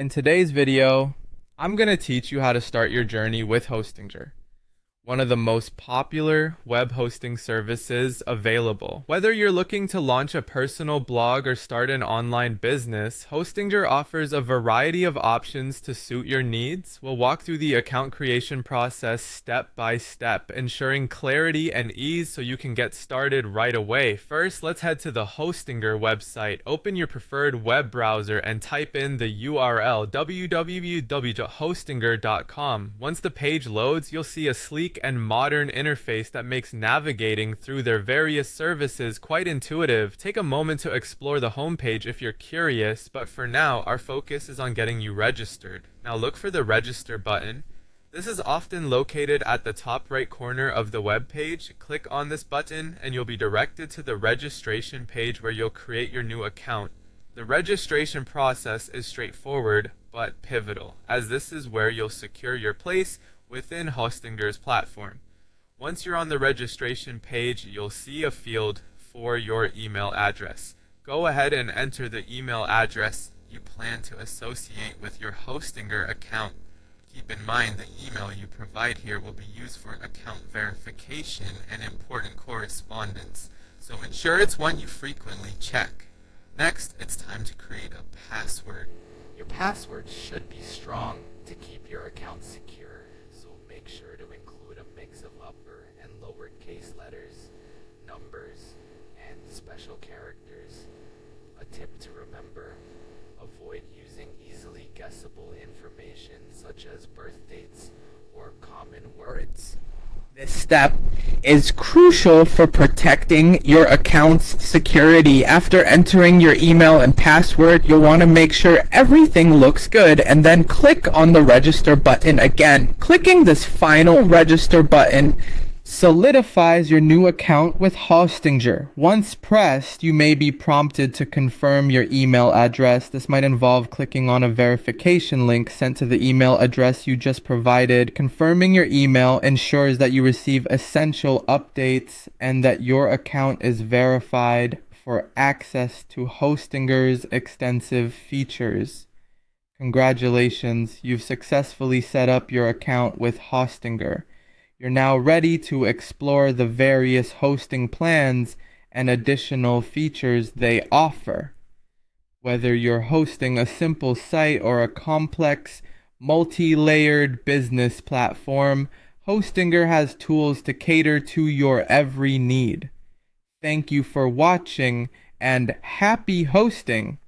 In today's video, I'm going to teach you how to start your journey with Hostinger, one of the most popular web hosting services available. Whether you're looking to launch a personal blog or start an online business, Hostinger offers a variety of options to suit your needs. We'll walk through the account creation process step by step, ensuring clarity and ease so you can get started right away. First, let's head to the Hostinger website. Open your preferred web browser and type in the URL www.hostinger.com. Once the page loads, you'll see a sleek and modern interface that makes navigating through their various services quite intuitive. Take a moment to explore the homepage if you're curious, but for now, our focus is on getting you registered. Now look for the register button. This is often located at the top right corner of the web page. Click on this button and you'll be directed to the registration page where you'll create your new account. The registration process is straightforward but pivotal, as this is where you'll secure your place within Hostinger's platform. Once you're on the registration page, you'll see a field for your email address. Go ahead and enter the email address you plan to associate with your Hostinger account. Keep in mind the email you provide here will be used for account verification and important correspondence, so ensure it's one you frequently check. Next, it's time to create a password. Your password should be strong to keep your account secure, so make sure to include a mix of upper and lowercase letters, numbers, and special characters. A tip to remember: avoid using easily guessable information such as birth dates or common words. This step is crucial for protecting your account's security. After entering your email and password, you'll want to make sure everything looks good and then click on the register button again. Clicking this final register button solidifies your new account with Hostinger. Once pressed, you may be prompted to confirm your email address. This might involve clicking on a verification link sent to the email address you just provided. Confirming your email ensures that you receive essential updates and that your account is verified for access to Hostinger's extensive features. Congratulations, you've successfully set up your account with Hostinger. You're now ready to explore the various hosting plans and additional features they offer. Whether you're hosting a simple site or a complex, multi-layered business platform, Hostinger has tools to cater to your every need. Thank you for watching and happy hosting!